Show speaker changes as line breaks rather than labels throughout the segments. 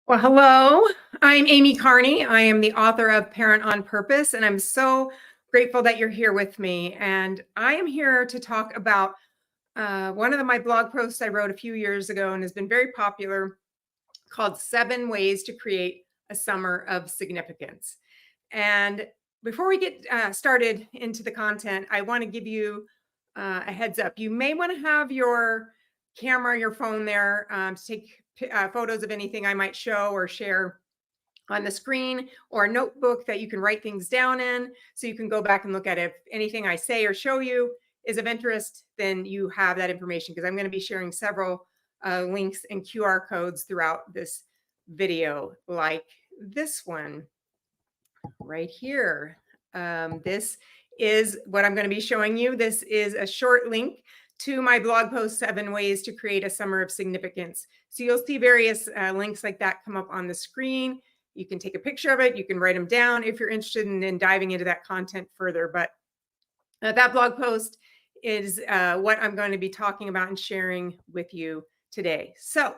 Well, hello, I'm Amy Carney. I am the author of Parent on Purpose, and I'm so grateful that you're here with me. And I am here to talk about one of my blog posts I wrote a few years ago and has been very popular called 7 Ways to Create a Summer of Significance. And before we get started into the content, I want to give you a heads up. You may want to have your camera, your phone there to take photos of anything I might show or share on the screen, or a notebook that you can write things down in so you can go back and look at it. If anything I say or show you is of interest, then you have that information, because I'm going to be sharing several links and QR codes throughout this video, like this one right here. This is what I'm going to be showing you. This is a short link to my blog post, 7 Ways to Create a Summer of Significance. So you'll see various links like that come up on the screen. You can take a picture of it. You can write them down if you're interested in diving into that content further. But that blog post is what I'm going to be talking about and sharing with you today. So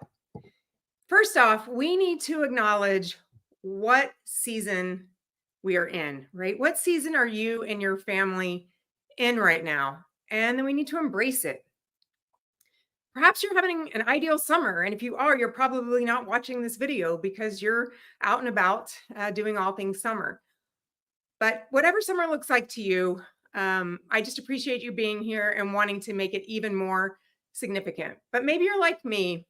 first off, we need to acknowledge what season we are in, right? What season are you and your family in right now? And then we need to embrace it. Perhaps you're having an ideal summer. And if you are, you're probably not watching this video because you're out and about doing all things summer. But whatever summer looks like to you, I just appreciate you being here and wanting to make it even more significant. But maybe you're like me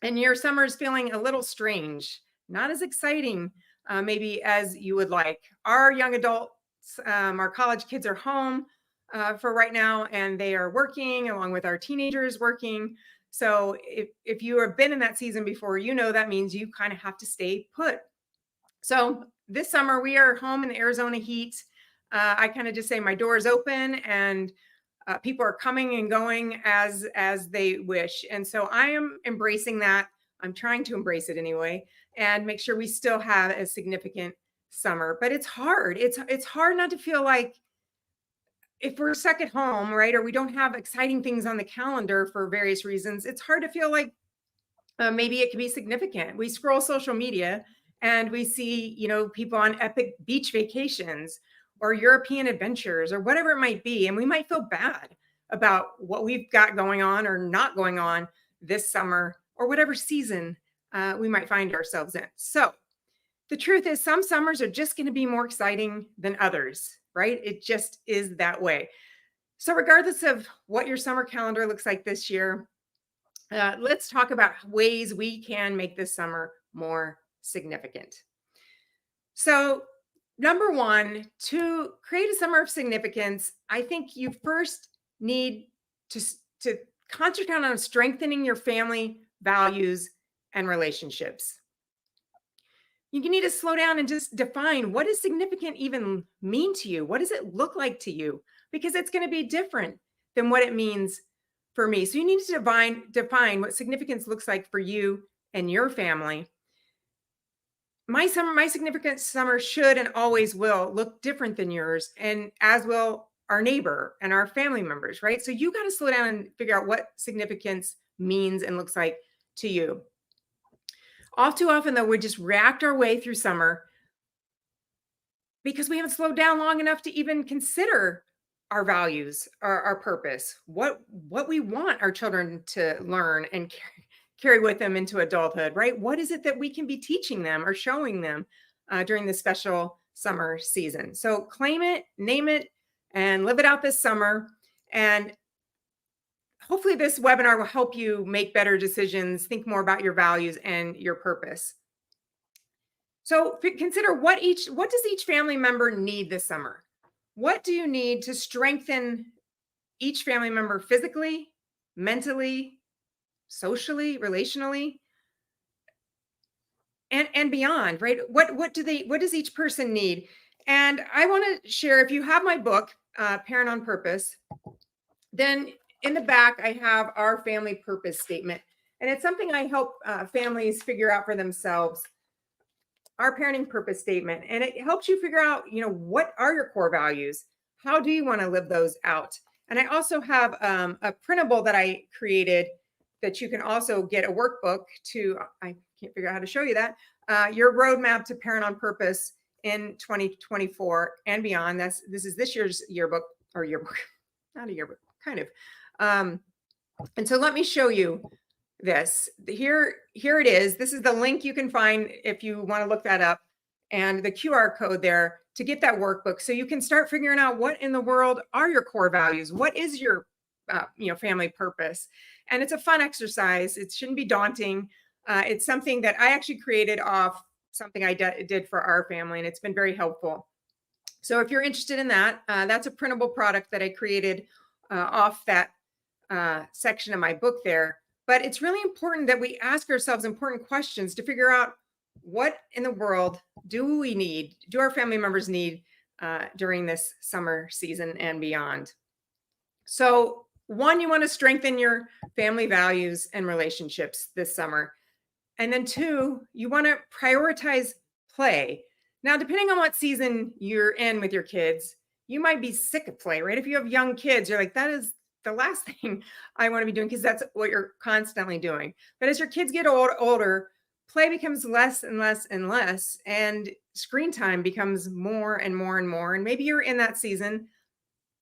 and your summer is feeling a little strange, not as exciting maybe as you would like. Our young adults, our college kids are home for right now, and they are working along with our teenagers working. So if you have been in that season before, you know that means you kind of have to stay put. So this summer we are home in the Arizona heat. I kind of just say my door is open, and people are coming and going as they wish. And so I am embracing that. I'm trying to embrace it anyway, and make sure we still have a significant summer. But it's hard. It's hard not to feel like, if we're stuck at home, right, or we don't have exciting things on the calendar for various reasons, it's hard to feel like maybe it could be significant. We scroll social media and we see, people on epic beach vacations or European adventures or whatever it might be. And we might feel bad about what we've got going on or not going on this summer or whatever season we might find ourselves in. So the truth is, some summers are just going to be more exciting than others, right? It just is that way. So regardless of what your summer calendar looks like this year, let's talk about ways we can make this summer more significant. So number one, to create a summer of significance, I think you first need to concentrate on strengthening your family values and relationships. You need to slow down and just define, what does significant even mean to you? What does it look like to you? Because it's going to be different than what it means for me. So you need to define what significance looks like for you and your family. My significant summer should and always will look different than yours, and as will our neighbor and our family members, right? So you got to slow down and figure out what significance means and looks like to you. All too often, though, we just react our way through summer because we haven't slowed down long enough to even consider our values, our purpose, what we want our children to learn and carry with them into adulthood, right? What is it that we can be teaching them or showing them during this special summer season? So claim it, name it, and live it out this summer. And hopefully this webinar will help you make better decisions, think more about your values and your purpose. So consider what does each family member need this summer? What do you need to strengthen each family member physically, mentally, socially, relationally, and beyond, right? What does each person need? And I want to share, if you have my book, Parent on Purpose, then in the back, I have our family purpose statement. And it's something I help families figure out for themselves, our parenting purpose statement. And it helps you figure out, what are your core values? How do you want to live those out? And I also have a printable that I created that you can also get a workbook to, I can't figure out how to show you that, your roadmap to Parent on Purpose in 2024 and beyond. This is this year's yearbook, or yearbook, not a yearbook, kind of. And so let me show you this. Here it is. This is the link you can find if you want to look that up, and the QR code there to get that workbook, so you can start figuring out what in the world are your core values. What is your family purpose? And it's a fun exercise. It shouldn't be daunting. It's something that I actually created off something I did for our family, and it's been very helpful. So if you're interested in that, that's a printable product that I created off that section of my book there. But it's really important that we ask ourselves important questions to figure out, what in the world do our family members need during this summer season and beyond? So one, you want to strengthen your family values and relationships this summer. And then two, you want to prioritize play. Now, depending on what season you're in with your kids, you might be sick of play, right? If you have young kids, you're like, that is the last thing I want to be doing, because that's what you're constantly doing. But as your kids get older, play becomes less and less and less, and screen time becomes more and more and more. And maybe you're in that season.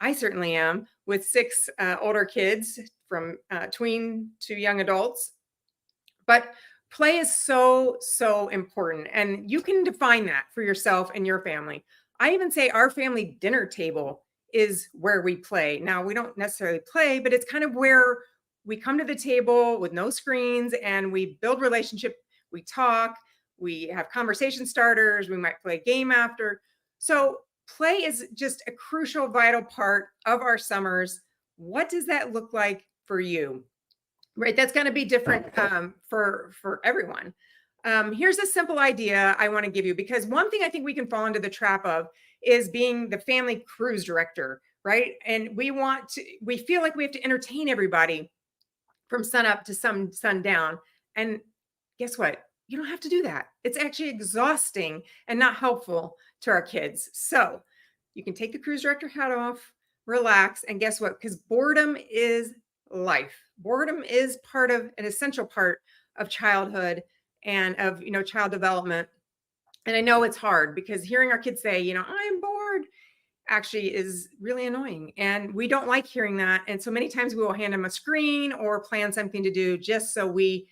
I certainly am, with 6 older kids from tween to young adults. But play is so, so important. And you can define that for yourself and your family. I even say our family dinner table is where we play. Now, we don't necessarily play, but it's kind of where we come to the table with no screens and we build relationship. We talk, we have conversation starters, we might play a game after. So play is just a crucial, vital part of our summers. What does that look like for you? Right, that's going to be different for everyone. Here's a simple idea I want to give you, because one thing I think we can fall into the trap of is being the family cruise director, right? And we feel like we have to entertain everybody from sun up to sundown. And guess what? You don't have to do that. It's actually exhausting and not helpful to our kids. So you can take the cruise director hat off, relax, and guess what? Because boredom is life. Boredom is an essential part of childhood and of, child development. And I know it's hard, because hearing our kids say, I'm bored, actually is really annoying. And we don't like hearing that. And so many times we will hand them a screen or plan something to do just so we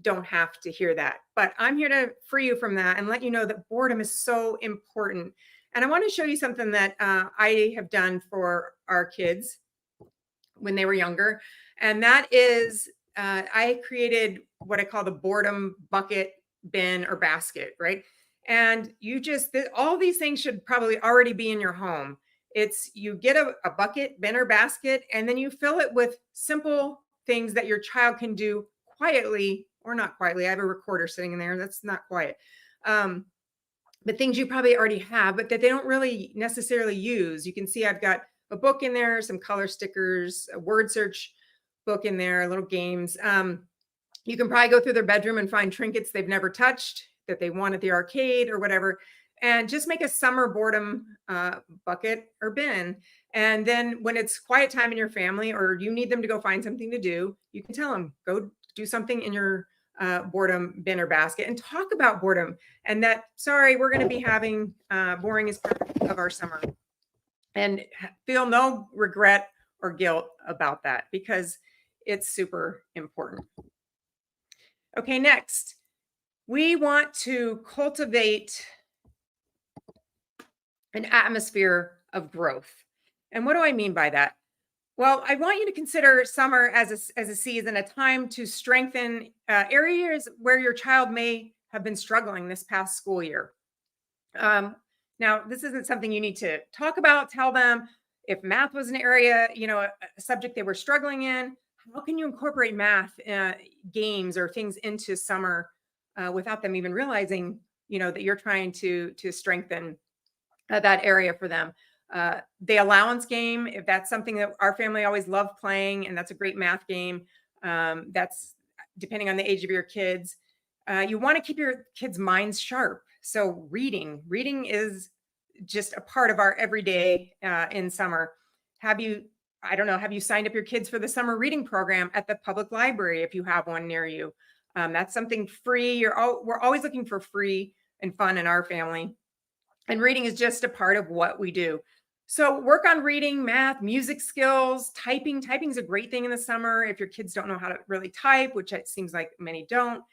don't have to hear that. But I'm here to free you from that and let you know that boredom is so important. And I want to show you something that I have done for our kids when they were younger. And that is, I created what I call the boredom bucket, bin, or basket, right? And all these things should probably already be in your home. You get a bucket, bin, or basket, and then you fill it with simple things that your child can do quietly or not quietly. I have a recorder sitting in there. That's not quiet. But things you probably already have, but that they don't really necessarily use. You can see I've got a book in there, some color stickers, a word search book in there, little games. You can probably go through their bedroom and find trinkets they've never touched that they want at the arcade or whatever, and just make a summer boredom bucket or bin. And then when it's quiet time in your family, or you need them to go find something to do, you can tell them, go do something in your boredom bin or basket, and talk about boredom. And that, sorry, we're going to be having boring as part of our summer. And feel no regret or guilt about that, because it's super important. Okay, next, we want to cultivate an atmosphere of growth. And what do I mean by that? Well, I want you to consider summer as a season, a time to strengthen areas where your child may have been struggling this past school year. Now, this isn't something you need to talk about, tell them. If math was an area, a subject they were struggling in, how can you incorporate math games or things into summer without them even realizing, that you're trying to strengthen that area for them? The allowance game, if that's something that our family always loved playing, and that's a great math game, that's depending on the age of your kids. You want to keep your kids' minds sharp. So reading is just a part of our everyday in summer. Have you I don't know, have you signed up your kids for the summer reading program at the public library if you have one near you? That's something free. We're always looking for free and fun in our family. And reading is just a part of what we do. So work on reading, math, music skills, typing. Typing is a great thing in the summer. If your kids don't know how to really type, which it seems like many don't,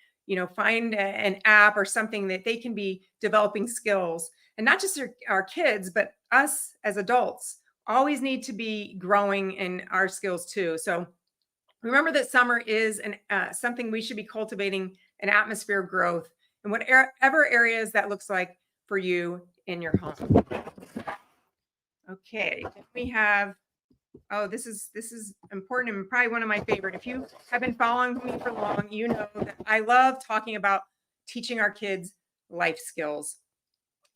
find an app or something that they can be developing skills. And not just our kids, but us as adults always need to be growing in our skills too. So remember that summer is something we should be cultivating an atmosphere of growth in whatever areas that looks like for you in your home. Okay, we have, this is important and probably one of my favorite. If you have been following me for long, you know that I love talking about teaching our kids life skills.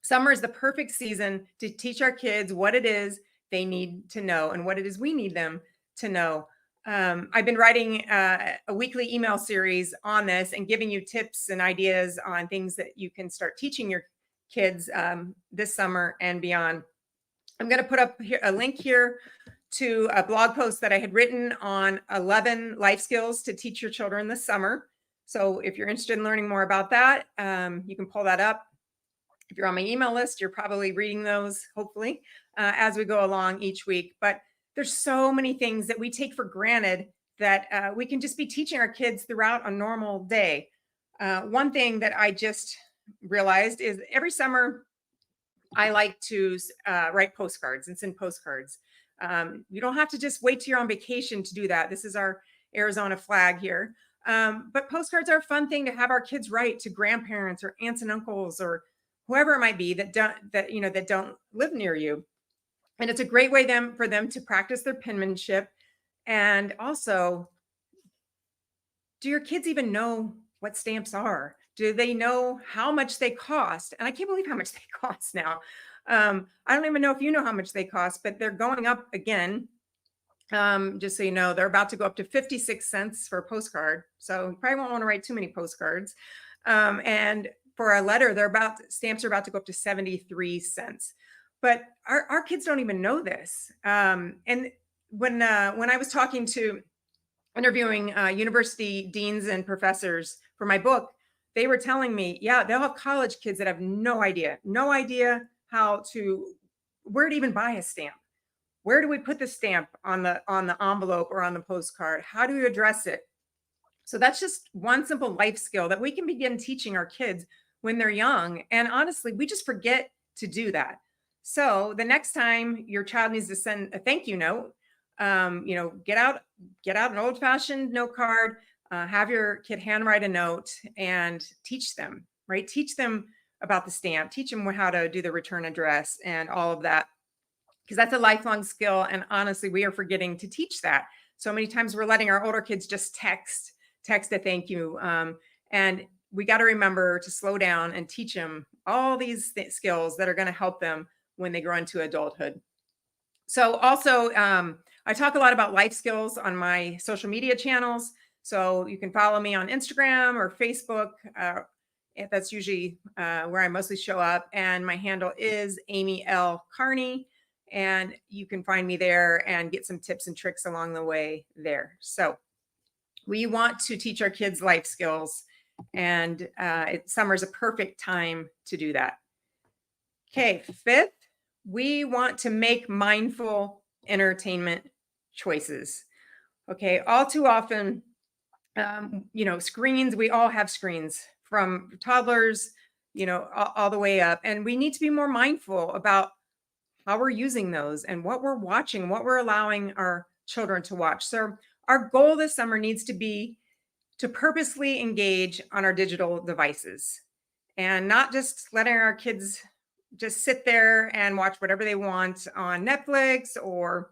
Summer is the perfect season to teach our kids what it is they need to know and what it is we need them to know. I've been writing a weekly email series on this and giving you tips and ideas on things that you can start teaching your kids this summer and beyond. I'm going to put up here a link here to a blog post that I had written on 11 life skills to teach your children this summer. So if you're interested in learning more about that, you can pull that up. If you're on my email list, you're probably reading those, hopefully, as we go along each week. But there's so many things that we take for granted that we can just be teaching our kids throughout a normal day. One thing that I just realized is every summer, I like to write postcards and send postcards. You don't have to just wait till you're on vacation to do that. This is our Arizona flag here. But postcards are a fun thing to have our kids write to grandparents or aunts and uncles or whoever it might be that don't live near you. And it's a great way for them to practice their penmanship. And also, do your kids even know what stamps are? Do they know how much they cost? And I can't believe how much they cost now. I don't even know if you know how much they cost, but they're going up again. Just so you know, they're about to go up to 56 cents for a postcard. So you probably won't want to write too many postcards. And for a letter, stamps are about to go up to 73 cents. But our kids don't even know this. And when I was interviewing university deans and professors for my book, they were telling me, yeah, they'll have college kids that have no idea where to even buy a stamp. Where do we put the stamp on the envelope or on the postcard? How do we address it? So that's just one simple life skill that we can begin teaching our kids when they're young. And honestly, we just forget to do that. So the next time your child needs to send a thank you note, get out an old-fashioned note card, have your kid handwrite a note and teach them, right? Teach them about the stamp, teach them how to do the return address and all of that, because that's a lifelong skill. And honestly, we are forgetting to teach that. So many times we're letting our older kids just text a thank you. And we got to remember to slow down and teach them all these skills that are going to help them when they grow into adulthood. So also, I talk a lot about life skills on my social media channels. So you can follow me on Instagram or Facebook. That's usually where I mostly show up. And my handle is Amy L. Carney. And you can find me there and get some tips and tricks along the way there. So we want to teach our kids life skills. And summer is a perfect time to do that. Okay, fifth, we want to make mindful entertainment choices. Okay, all too often, screens, we all have screens from toddlers, all the way up. And we need to be more mindful about how we're using those and what we're watching, what we're allowing our children to watch. So our goal this summer needs to be to purposely engage on our digital devices and not just letting our kids just sit there and watch whatever they want on Netflix or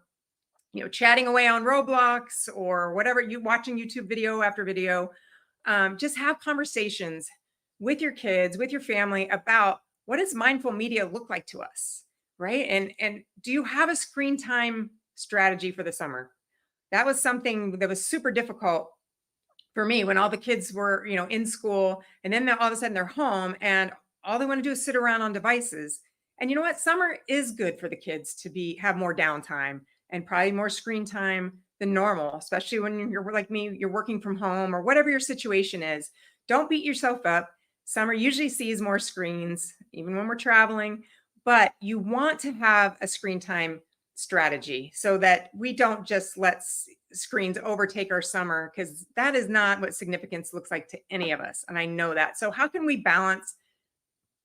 chatting away on Roblox or whatever, watching YouTube video after video. Just have conversations with your kids, with your family about what does mindful media look like to us, right? And do you have a screen time strategy for the summer? That was something that was super difficult for me when all the kids were, in school, and then all of a sudden they're home and all they want to do is sit around on devices. And you know what? Summer is good for the kids to have more downtime and probably more screen time than normal, especially when you're like me, you're working from home or whatever your situation is. Don't beat yourself up. Summer usually sees more screens, even when we're traveling, but you want to have a screen time strategy so that we don't just let screens overtake our summer, because that is not what significance looks like to any of us. And I know that. So how can we balance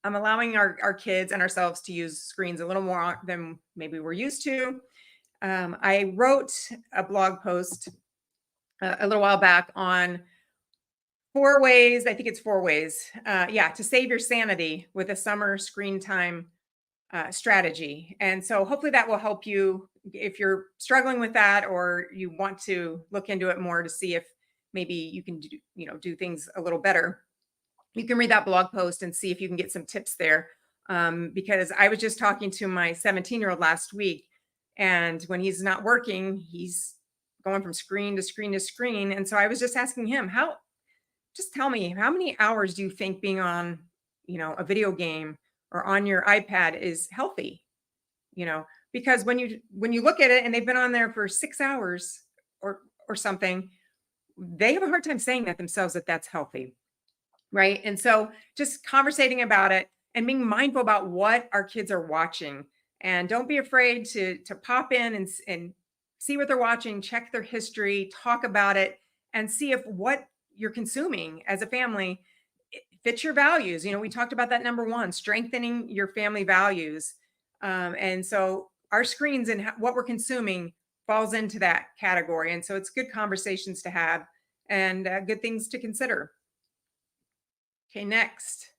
allowing our kids and ourselves to use screens a little more than maybe we're used to? I wrote a blog post a little while back on 4 ways, I think it's 4 ways, to save your sanity with a summer screen time strategy. And so hopefully that will help you if you're struggling with that, or you want to look into it more to see if maybe you can do things a little better. You can read that blog post and see if you can get some tips there. Because I was just talking to my 17-year-old last week, and when he's not working, he's going from screen to screen to screen. And so I was just asking him, just tell me, how many hours do you think being on, a video game or on your iPad is healthy? Because when you look at it and they've been on there for 6 hours or something, they have a hard time saying that themselves, that that's healthy. Right. And so just conversating about it and being mindful about what our kids are watching, and don't be afraid to pop in and see what they're watching, check their history, talk about it, and see if what you're consuming as a family fits your values. We talked about that number one, strengthening your family values. And so our screens and what we're consuming falls into that category. And so it's good conversations to have, and good things to consider. Okay, next.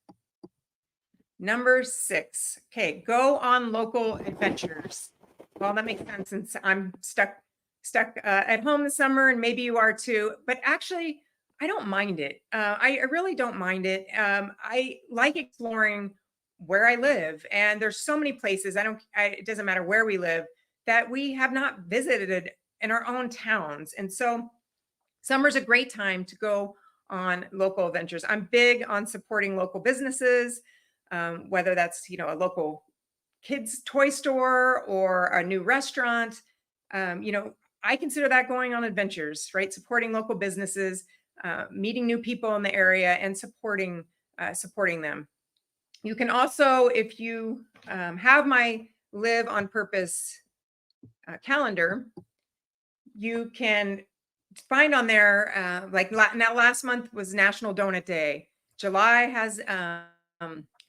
Number 6. Okay, go on local adventures. Well, that makes sense since I'm stuck at home this summer, and maybe you are too. But actually, I don't mind it. I really don't mind it. I like exploring where I live, and there's so many places. It doesn't matter where we live, that we have not visited in our own towns. And so summer's a great time to go on local adventures. I'm big on supporting local businesses, whether that's, a local kids toy store or a new restaurant. I consider that going on adventures, right? Supporting local businesses, meeting new people in the area, and supporting them. You can also, if you have my Live on Purpose calendar, you can find on there, now last month was National Donut Day. July has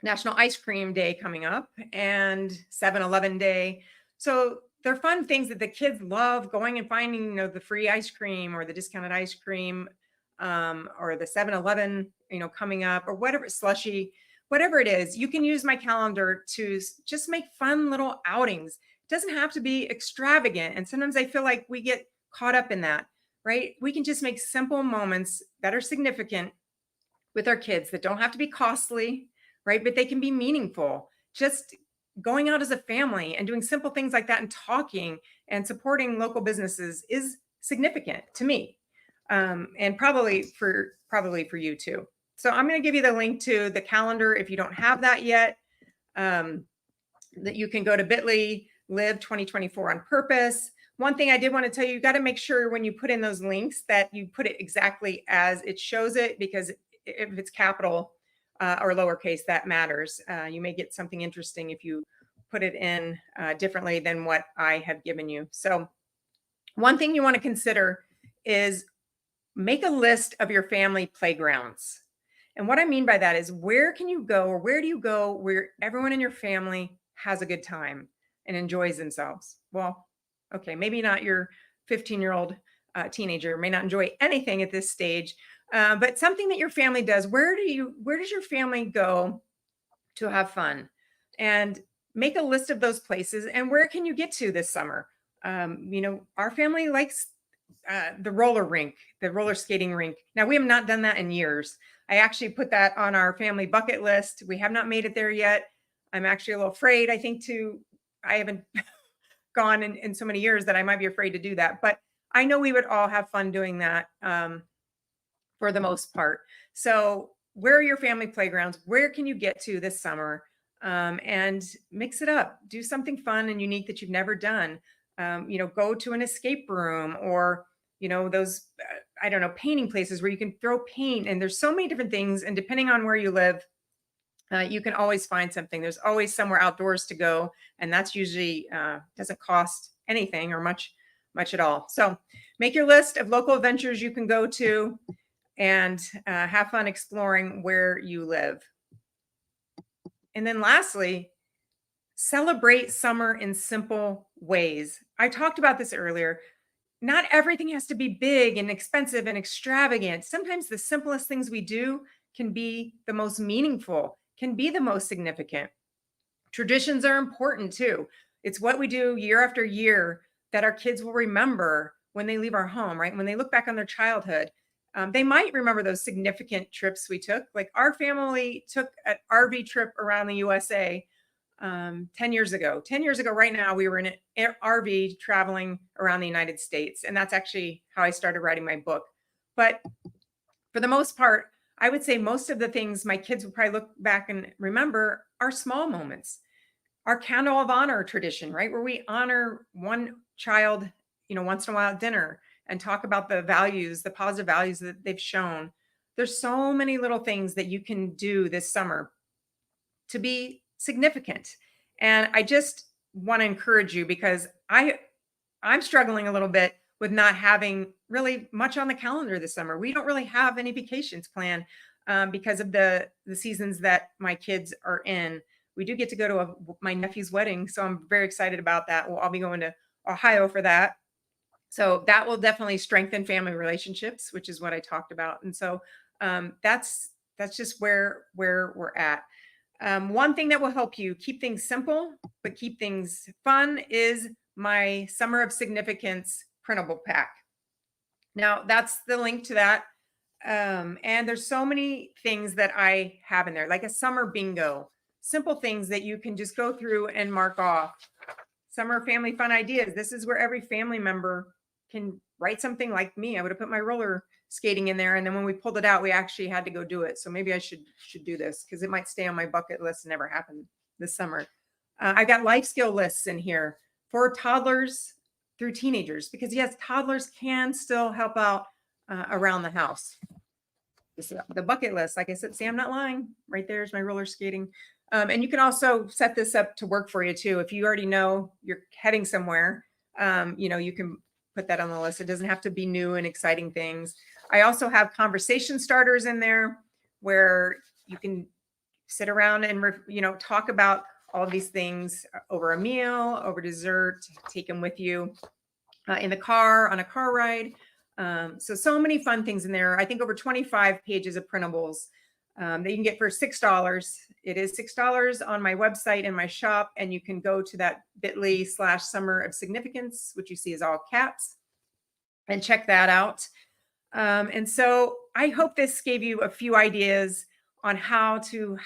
National Ice Cream Day coming up, and 7-Eleven Day. So they're fun things that the kids love, going and finding, the free ice cream or the discounted ice cream, or the 7-Eleven, coming up, or whatever, slushy, whatever it is. You can use my calendar to just make fun little outings. It doesn't have to be extravagant. And sometimes I feel like we get caught up in that, right? We can just make simple moments that are significant with our kids, that don't have to be costly, right? But they can be meaningful. Just going out as a family and doing simple things like that, and talking and supporting local businesses is significant to me, and probably for you too. So I'm going to give you the link to the calendar if you don't have that yet. That you can go to bit.ly, Live 2024 on Purpose. One thing I did want to tell you, you got to make sure when you put in those links that you put it exactly as it shows it, because if it's capital or lowercase, that matters. You may get something interesting if you put it in differently than what I have given you. So one thing you want to consider is make a list of your family playgrounds. And what I mean by that is, where can you go, or where do you go where everyone in your family has a good time and enjoys themselves? Well, okay, maybe not your 15-year-old teenager, may not enjoy anything at this stage, but something that your family does. Where does your family go to have fun? And make a list of those places. And where can you get to this summer? Our family likes the roller skating rink. Now, we have not done that in years. I actually put that on our family bucket list. We have not made it there yet. I'm actually a little afraid. I haven't gone in so many years that I might be afraid to do that. But I know we would all have fun doing that for the most part. So where are your family playgrounds? Where can you get to this summer? And mix it up. Do something fun and unique that you've never done. go to an escape room, or those I don't know, painting places where you can throw paint. And there's so many different things, and depending on where you live, you can always find something. There's always somewhere outdoors to go, and that's usually doesn't cost anything or much at all. So make your list of local adventures you can go to, and have fun exploring where you live. And then lastly, celebrate summer in simple ways. I talked about this earlier. Not everything has to be big and expensive and extravagant. Sometimes the simplest things we do can be the most meaningful, can be the most significant. Traditions are important too. It's what we do year after year that our kids will remember when they leave our home, right? When they look back on their childhood, they might remember those significant trips we took. Like our family took an RV trip around the USA 10 years ago. 10 years ago, right now, we were in an RV traveling around the United States. And that's actually how I started writing my book. But for the most part, I would say most of the things my kids would probably look back and remember are small moments. Our candle of honor tradition, right? Where we honor one child, once in a while at dinner, and talk about the values, the positive values that they've shown. There's so many little things that you can do this summer to be significant. And I just want to encourage you, because I'm struggling a little bit with not having really much on the calendar this summer. We don't really have any vacations planned because of the seasons that my kids are in. We do get to go to my nephew's wedding, so I'm very excited about that. I'll be going to Ohio for that. So that will definitely strengthen family relationships, which is what I talked about. And so that's just where we're at. One thing that will help you keep things simple, but keep things fun is my Summer of Significance printable pack. Now that's the link to that. And there's so many things that I have in there, like a summer bingo, simple things that you can just go through and mark off. Summer family fun ideas. This is where every family member can write something. Like me, I would have put my roller skating in there, and then when we pulled it out, we actually had to go do it. So maybe I should do this, because it might stay on my bucket list and never happen this summer. I got life skill lists in here for toddlers through teenagers, because yes, toddlers can still help out around the house. This is the bucket list. Like I said, see, I'm not lying. Right there's my roller skating. And you can also set this up to work for you too. If you already know you're heading somewhere, you can put that on the list. It doesn't have to be new and exciting things. I also have conversation starters in there where you can sit around and talk about all of these things over a meal, over dessert, take them with you in the car, on a car ride. So many fun things in there. I think over 25 pages of printables that you can get for $6. It is $6 on my website and my shop, and you can go to that bit.ly/Summer of Significance, which you see is all caps, and check that out. And so I hope this gave you a few ideas on how to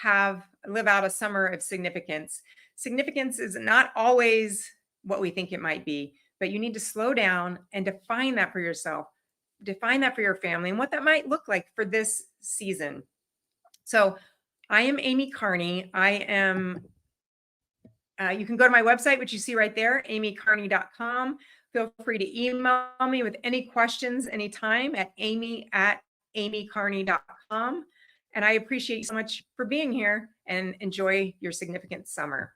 live out a summer of significance. Significance is not always what we think it might be, but you need to slow down and define that for yourself, define that for your family, and what that might look like for this season. So I am Amy Carney. you can go to my website, which you see right there, amycarney.com. Feel free to email me with any questions anytime at amy@amycarney.com. And I appreciate you so much for being here, and enjoy your significant summer.